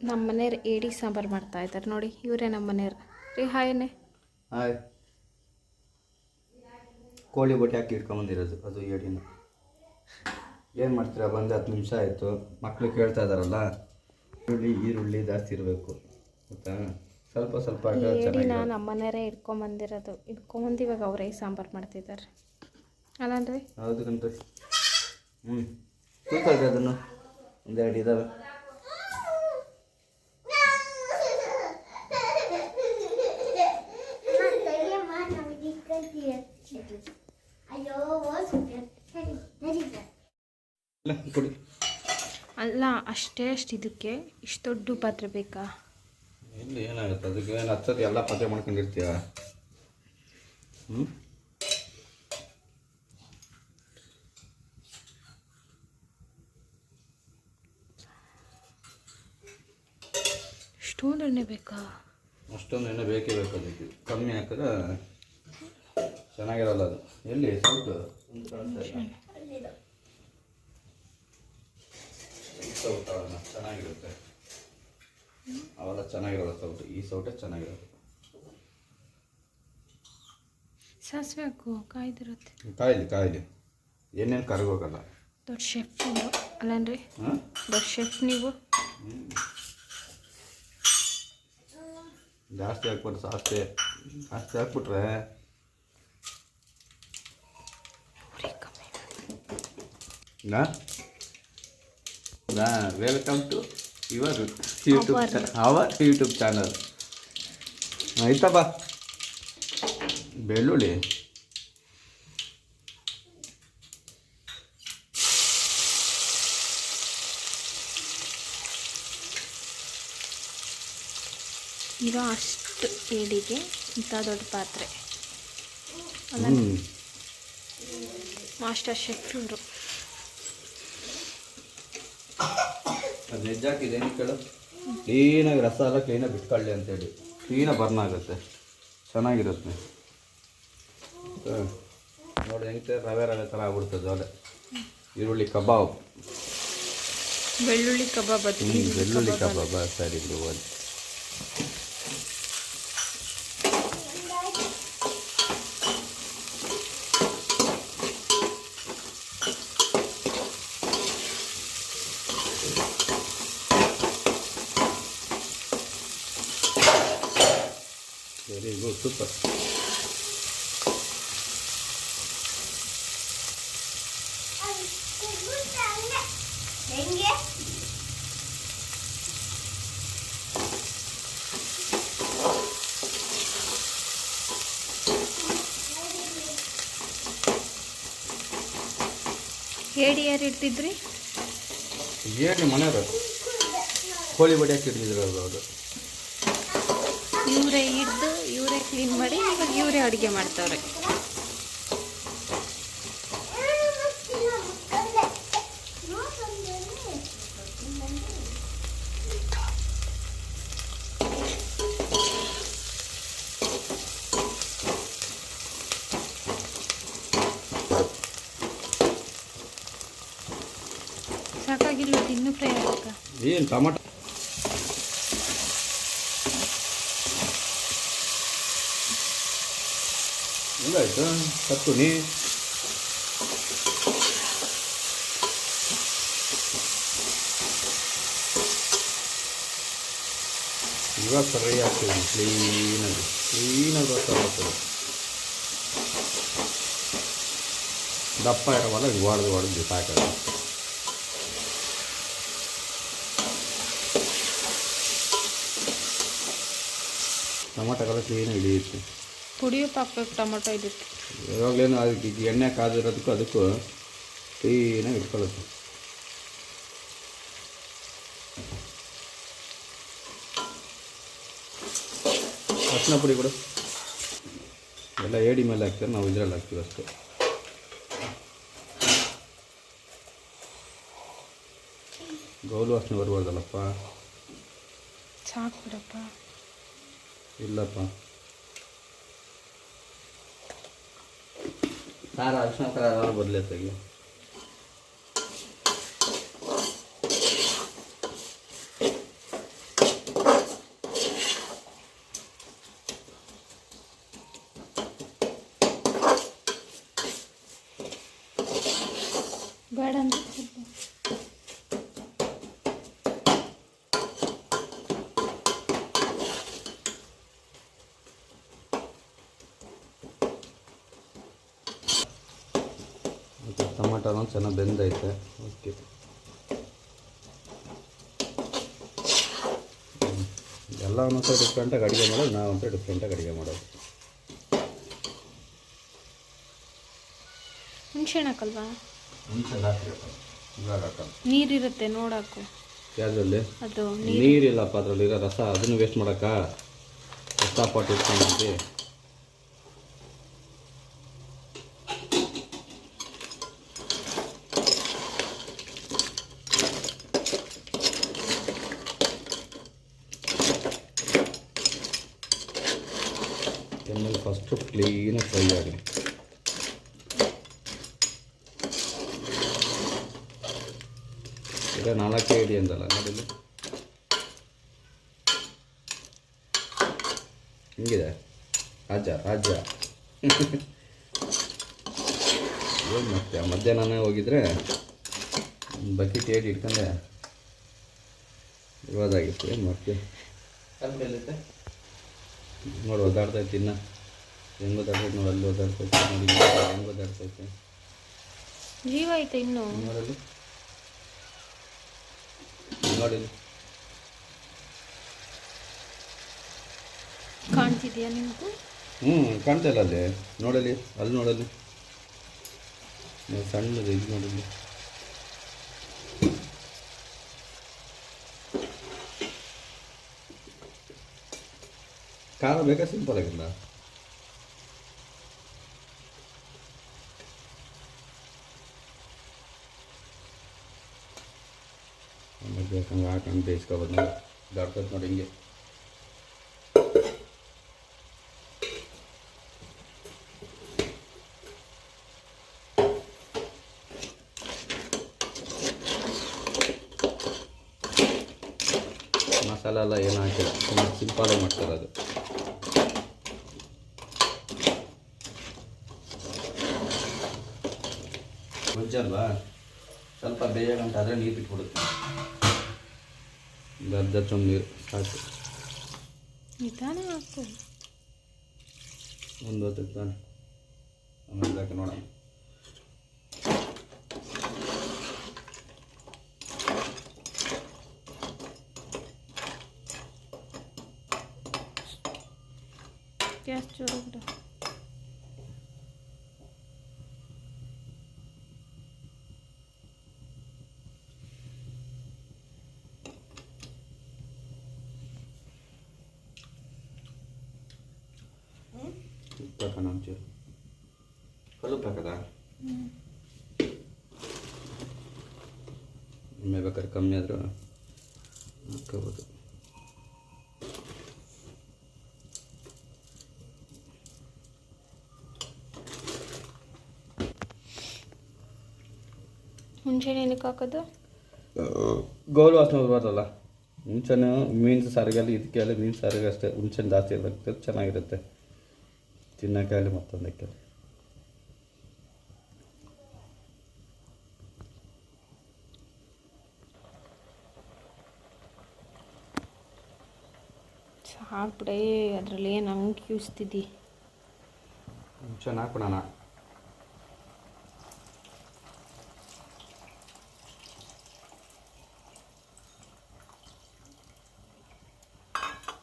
ನಮ್ಮ ಮನೆಯವ್ರು ಏಡಿ ಸಾಂಬಾರು ಮಾಡ್ತಾ ಇದ್ದಾರೆ ನೋಡಿ. ಇವರೇ ನಮ್ಮ ಮನೆಯವ್ರು ರೀ. ಹಾಯನ್ನೇ. ಹಾಯ್. ಕೋಳಿ ಬಟ್ಟೆ ಹಾಕಿ ಇಟ್ಕೊಂಬಂದಿರೋದು ಅದು ಏಡಿನ. ಏನು ಮಾಡ್ತೀರಾ? ಬಂದು 10 ನಿಮಿಷ ಆಯಿತು. ಮಕ್ಕಳು ಕೇಳ್ತಾ ಇದ್ದಾರಲ್ಲ, ಈರುಳ್ಳಿ ಜಾಸ್ತಿ ಇರಬೇಕು ಗೊತ್ತಾ? ಸ್ವಲ್ಪ ಸ್ವಲ್ಪ ಏಡಿನ ನಮ್ಮ ಮನೆಯವರೇ ಇಟ್ಕೊಂಬಂದು ಇವಾಗ ಅವರೇ ಸಾಂಬಾರು ಮಾಡ್ತಿದ್ದಾರೆ ಅಲ್ಲನ್ರಿ? ಹೌದು ಕಣ್ರಿ. ಕೂತ್ಕೊಳ್ರಿ, ಅದನ್ನು ಒಂದೆರಡು ಇದ್ದಾವೆ. ಅಲ್ಲ, ಅಷ್ಟು ಇದಕ್ಕೆ ಇಷ್ಟು ದೊಡ್ಡ ಪಾತ್ರೆ ಬೇಕಾ? ಇಲ್ಲಿ ಏನಾಗುತ್ತೆ? ಅದಕ್ಕೆ ಏನು ಹಚ್ಚೋದು ಎಲ್ಲ ಪಾತ್ರೆ ಮಾಡ್ಕೊಂಡಿರ್ತೀಯ. ಅಷ್ಟೊಂದು ಎಣ್ಣೆ ಬೇಕಾ? ಅಷ್ಟೊಂದು ಎಣ್ಣೆ ಬೇಕೇ ಬೇಕು. ಅದಕ್ಕೆ ಕಮ್ಮಿ ಹಾಕಿದ್ರೆ ಚೆನ್ನಾಗಿರಲ್ಲ ಅದು. ಎಲ್ಲಿ ಸೌಟು ಚೆನ್ನಾಗಿರುತ್ತೆ, ಅವೆಲ್ಲ ಚೆನ್ನಾಗಿರಲ್ಲ ಸೌಟು. ಈ ಸೌಟೇ ಚೆನ್ನಾಗಿರುತ್ತೆ. ಸಾಸಿವೆ ಹಾಕು, ಕಾಯ್ದಿರುತ್ತೆ. ಕಾಯಿಲಿ ಏನೇನು ಕರಗೋಗಲ್ಲ. ದೊಡ್ಡ ಶೆಫ್ ನೀವು ಅಲ್ಲನ್ರಿ? ದೊಡ್ಡ ಶೆಫ್ ನೀವು. ಜಾಸ್ತಿ ಹಾಕ್ಬಿಟ್ರೆ ಜಾಸ್ತಿ ಹಾಕ್ಬಿಟ್ರೆ welcome to your YouTube channel. ಆಯ್ತಾ ಬಾ. ಬೆಳ್ಳುಳ್ಳಿ ಈಗ ಅಷ್ಟು ಏಡಿಗೆ ಇಂಥ ದೊಡ್ಡ ಪಾತ್ರೆ. ಮಾಸ್ಟರ್ ಶೆಫ್ ಇವರು. ಅದು ನೆಜ್ಜಾಕಿದೆ ಕೇಳು. ಕ್ಲೀನಾಗಿ ರಸ ಎಲ್ಲ ಕ್ಲೀನಾಗಿ ಬಿಟ್ಕೊಳ್ಳಿ ಅಂತೇಳಿ. ಕ್ಲೀನಾಗಿ ಬರ್ನ್ ಆಗುತ್ತೆ, ಚೆನ್ನಾಗಿರುತ್ತೆ. ನೋಡಿ ಹೆಂಗೆ ರವೆ ಥರ ಆಗ್ಬಿಡ್ತದೆ. ಅಲ್ಲೇ ಈರುಳ್ಳಿ ಕಬಾಬ್, ಬೆಳ್ಳುಳ್ಳಿ ಕಬಾಬ್. ಬೆಳ್ಳುಳ್ಳಿ ಕಬಾಬ್ ಸರಿ ಬಿಡು. Very good, super. ಏಡಿ ಯಾರು ಇಡ್ತಿದ್ರಿ? ಏಡಿ ಮನೆಯವರು ಕೋಳಿ ಬಡಿ ಹಾಕಿ ಇಡ್ತಿದ್ರು ಅವರು. ಇವರೇ ಹಿಡ್ದು ಇವರೇ ಕ್ಲೀನ್ ಮಾಡಿ ಇವಾಗ ಇವರೇ ಅಡುಗೆ ಮಾಡ್ತಾವ್ರೆ. ಸಾಕಾಗಿಲ್ಲ, ಇನ್ನೂ ಫ್ರೈ ಆಗಕ್ಕ? ಏನು ಟೊಮಾಟೊ ಹೆಂಗಾಯ್ತು ಕತ್ತುನಿ? ಇವಾಗ ಫ್ರೈ ಆಗ್ತದೆ ಕ್ಲೀನಾಗಿ ಗೊತ್ತಾಗ್ತದೆ. ದಪ್ಪ ಇರೋವಲ್ಲ ಹಿಂಗೆ ಹೊಡೆದು ಸಾಕಾಗ. ಟೊಮಾಟೊಗೆಲ್ಲ ಕ್ಲೀನಾಗಿ ಹಿಡಿಯುತ್ತೆ. ಪುಡಿಯಪ್ಪ ಹಾಕ್ಬೇಕು ಟೊಮೊಟೊ ಇದಕ್ಕೆ. ಯಾವಾಗಲೇನು ಅದಕ್ಕೆ ಎಣ್ಣೆ ಕಾದಿರೋದಕ್ಕೂ ಅದಕ್ಕೂ ಕ್ಲೀನಾಗಿ ಇಟ್ಕೊಳ್ಳುತ್ತೆ. ಅರಿಶಿನ ಪುಡಿ ಕೂಡ ಎಲ್ಲ ಏಡಿ ಮೇಲೆ ಹಾಕ್ತಾರೆ, ನಾವು ಇದರಲ್ಲಿ ಹಾಕ್ತೀವಿ ಅಷ್ಟೇ. ಗೌಲು ವಾಸನೆ ಬರ್ಬಾರ್ದಲ್ಲಪ್ಪ. ಸಾಕು ಬಿಡಪ್ಪ. ಇಲ್ಲಪ್ಪ, ಸಾರು ಅರಿಶಿನ ಕಲರ್ ಬದಲಾಯ್ತಾಗಿ. ಬೇಡ ಅಂತ ಮತ್ತು ಟೊಮಾಟೋನು ಚೆನ್ನಾಗಿ ಬೆಂದೈತೆ. ಓಕೆ, ಎಲ್ಲ ಒಂದೊಂದು ಡಿಫ್ರೆಂಟಾಗಿ ಅಡುಗೆ ಮಾಡೋದು, ನಾವಂತೂ ಡಿಫ್ರೆಂಟಾಗಿ ಅಡುಗೆ ಮಾಡೋದು. ಹುಣ್ಸೆಹಣ್ಣು ಹಾಕಲ್ವಾ? ಹುಣ್ಸೆ ಹಾಕಿ ಇವಾಗ ಹಾಕೋದು. ನೀರಿರುತ್ತೆ ನೋಡಾಕು. ಯಾವುದ್ರಲ್ಲಿ? ಅದು ನೀರಿಲ್ಲಪ್ಪ, ಅದರಲ್ಲಿರೋ ರಸ. ಅದನ್ನು ವೇಸ್ಟ್ ಮಾಡೋಕ್ಕ ರಸ ಪಾಟ್ ಇಟ್ಕೊಂಡ್ಬಿಟ್ಟು ಎಣ್ಣೆಲಿ ಫಸ್ಟು ಕ್ಲೀನಾಗಿ ಫ್ರೈ ಆಗಲಿ. ಈಗ 4 ಇಡಿ ಅಂತಲ್ಲ ನೋಡಿಲ್ಲ, ಹಿಂಗಿದೆ ರಾಜ್ಯ ರಾಜ್ಯ. ಏನು ಮತ್ತೆ ಮಧ್ಯಾಹ್ನನೇ ಹೋಗಿದ್ರೆ ಬಕೆಟ್ ಏಡಿ ಇಟ್ಕೊಂಡೆ ಇವಾದಾಗಿತ್ತು. ಏನು ಮಾಡ್ತೀವಿ, ನೋಡಿ ಓದಾಡ್ತೈತಿ. ಇನ್ನು ಹೆಂಗೆ ಓದಾಡ್ತೈತೆ ನೋಡಿ, ಅಲ್ಲಿ ಓದಾಡ್ತೈತೆ ನೋಡಿ, ಹೆಂಗೆ ಓದಾಡ್ತೈತೆ. ಜೀವ ಐತೆ ಇನ್ನು ನೋಡಲ್ಲಿ ನೋಡಿಲ್ಲ, ಕಾಣ್ತಿದ್ಯಾ ನಿಮಗೂ? ಕಾಣ್ತಾ ಇಲ್ಲ ಅಲ್ಲಿ ನೋಡಲಿ, ಅಲ್ಲಿ ನೋಡಲಿ, ಸಣ್ಣದು ಇದು ನೋಡಲಿ. ಖಾರ ಬೇಕಾ ಸಿಂಪಲ್ ಆಗಿಲ್ಲ? ಆಮೇಲೆ ಬೇಕಂಗೆ ಹಾಕೊಂಡು ಬೇಯಿಸ್ಕೊಬೋದು. ದಾಡ್ತೈತೆ ನೋಡಿ ಹಿಂಗೆ. ಮಸಾಲೆ ಎಲ್ಲ ಏನು ಹಾಕಿಲ್ಲ, ತುಂಬ ಸಿಂಪಲಾಗಿ ಮಾಡ್ತಾರೆ ಅದು. ಗೊಜ್ಜಲ್ವಾ, ಸ್ವಲ್ಪ ಬೇಯಗಂಟ ಆದರೆ ನೀರು ಬಿಟ್ಬಿಡುತ್ತೆ. ಒಂದು ಅರ್ಧ ಚಮಚ ನೀರು ಸಾಕು. ನಿಧಾನ ಹಾಕು. ಒಂದು ಹೊತ್ತಿಗೆ ತಾನೆ, ಆಮೇಲೆ ಬೇಕು ನೋಡೋಣ. ಗ್ಯಾಸ್ ಜೋರು ಬಿಡು. ಹಾಕೋಣ ಒಂಚೂರು ಕಲ್ಲುಪ್ಪು ಹಾಕದ, ಒಮ್ಮೆ ಬೇಕಾದ್ರೆ ಕಮ್ಮಿ ಆದರೂ ಹಾಕೋಬೋದು. ಹುಣ್ಸೆಹಣ್ಣು ಏನಕ್ಕೆ ಹಾಕೋದು? ಗೋಲ್ ವಾಸನೆ ಬರಲ್ಲ. ಹುಣ್ಸೆಹಣ್ಣು ಮೀನು ಸಾರಿಗೆಲ್ಲ, ಇದಕ್ಕೆಲ್ಲ ಮೀನು ಸಾರಿಗೆ ಅಷ್ಟೇ ಹುಣ್ಸೆಹಣ್ಣು ಜಾಸ್ತಿ ಇರುತ್ತೆ, ಚೆನ್ನಾಗಿರುತ್ತೆ ತಿನ್ನೋಕ್ಕಾಗಲಿ ಮತ್ತೊಂದಕ್ಕೆ. ಸಾಕ್ಬಿಡೇ, ಅದರಲ್ಲಿ ಏನು ಹಂಗೆ ಕ್ಯೂಸ್ತಿದ್ದಿ. ಹುಣ್ಸೆಹಣ್ಣು ಹಾಕ್ಬಿಡೋಣ.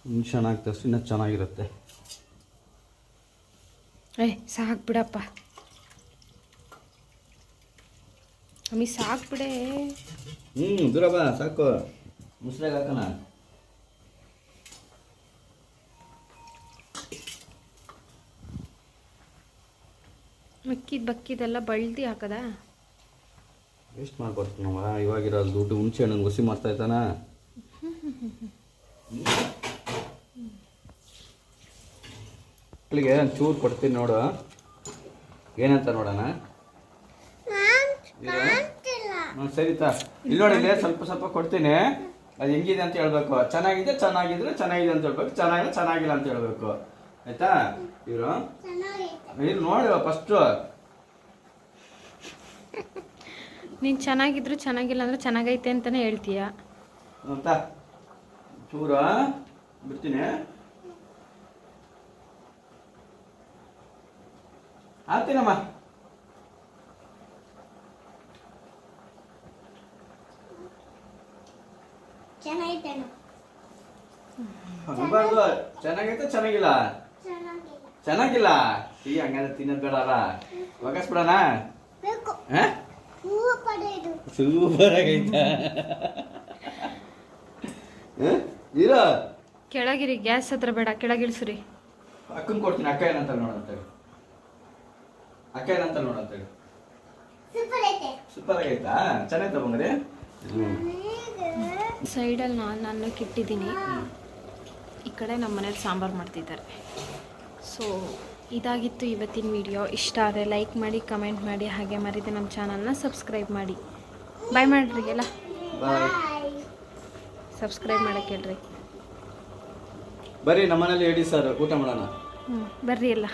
ಹುಣ್ಸೆಹಣ್ಣು ಹಾಕಿದಷ್ಟು ಇನ್ನೂ ಚೆನ್ನಾಗಿರುತ್ತೆ. ಸಾಕ್ಬಿಡಪ್ಪ ಅಮ್ಮಿ, ಸಾಕ್ಬಿಡೆ. ದೂರ ಬಾ, ಸಾಕು. ಮುಸ್ರೆಗೆ ಹಾಕೋಣ. ಬಕ್ಕಿದೆಲ್ಲ ಬಳ್ದಿ ಹಾಕದ ವೇಸ್ಟ್ ಮಾಡ್ಕೊಡ್ತೀವಿ ನಾವು. ಇವಾಗಿರೋ ದುಡ್ಡು ಹುಣ್ಸೆಹಣ್ಣು ಹುಸಿ ಮಾಡ್ತಾ ಇದ್ದಾನ. ಮಕ್ಕಳಿಗೆ ಚೂರು ಕೊಡ್ತೀನಿ ನೋಡು, ಏನಂತ ನೋಡೋಣ. ಸರಿತಾ, ಇಲ್ಲಿ ನೋಡಿ, ಸ್ವಲ್ಪ ಸ್ವಲ್ಪ ಕೊಡ್ತೀನಿ. ಅದು ಹೆಂಗಿದೆ ಅಂತ ಹೇಳ್ಬೇಕು. ಚೆನ್ನಾಗಿದೆ ಚೆನ್ನಾಗಿದ್ರೆ ಚೆನ್ನಾಗಿದೆ ಅಂತ ಹೇಳ್ಬೇಕು, ಚೆನ್ನಾಗಿಲ್ಲ ಚೆನ್ನಾಗಿಲ್ಲ ಅಂತ ಹೇಳ್ಬೇಕು. ಆಯ್ತಾ? ಇವ್ರು ನೋಡಿ ಫಸ್ಟು ನೀನು ಚೆನ್ನಾಗಿದ್ರು ಚೆನ್ನಾಗಿಲ್ಲ ಅಂದರೆ ಚೆನ್ನಾಗೈತೆ ಅಂತಲೇ ಹೇಳ್ತೀಯ. ಅಂತ ಚೂರ ಬಿಡ್ತೀನಿ. ಆತೀನಮ್ಮ. ಹಂಗಬಾರ್ದು. ಚೆನ್ನಾಗೈತೆ ಚೆನ್ನಾಗಿಲ್ಲ. ಚೆನ್ನಾಗಿಲ್ಲ ಈ ಹಂಗಂದ್ರೆ ತಿನ್ನೋದು ಬೇಡ ಅಲ್ಲ. ಒಗಸ್ಬಿಡೋಣ. ಸೂಪರ್ ಆಗೈತಾ? ಇರ ಕೆಳಗಿರಿ, ಗ್ಯಾಸ್ ಹತ್ರ ಬೇಡ, ಕೆಳಗಿಳಿಸ್ರಿ. ಅಕ್ಕನ್ ಕೊಡ್ತೀನಿ. ಅಕ್ಕ ಏನಂತ ನೋಡಂತೇಳಿ. ಅಕ್ಕ ಏನಂತ ನೋಡಂತೇಳಿ. ಸೂಪರ್ ಆಗೈತಾ? ಚೆನ್ನಾಗಿ ತಗೊಂಡ್ರಿ. ಸೈಡಲ್ಲಿ ನಾನು ಅನ್ನಕ್ಕೆ ಇಟ್ಟಿದ್ದೀನಿ. ಈ ಕಡೆ ನಮ್ಮ ಮನೇಲಿ ಸಾಂಬಾರು ಮಾಡ್ತಿದ್ದಾರೆ. ಸೊ ಇದಾಗಿತ್ತು ಇವತ್ತಿನ ವಿಡಿಯೋ. ಇಷ್ಟ ಆದರೆ ಲೈಕ್ ಮಾಡಿ, ಕಮೆಂಟ್ ಮಾಡಿ, ಹಾಗೆ ಮರಿದೆ ನಮ್ಮ ಚಾನಲ್ನ ಸಬ್ಸ್ಕ್ರೈಬ್ ಮಾಡಿ. ಬಾಯ್ ಮಾಡ್ರಿ ಎಲ್ಲ. ಸಬ್ಸ್ಕ್ರೈಬ್ ಮಾಡಕ್ಕೆ ಹೇಳ್ರಿ. ಬರ್ರಿ ನಮ್ಮನೇಲಿ ಹೇಳಿ ಸರ್ ಊಟ ಮಾಡೋಣ. ಬರ್ರಿ ಎಲ್ಲ.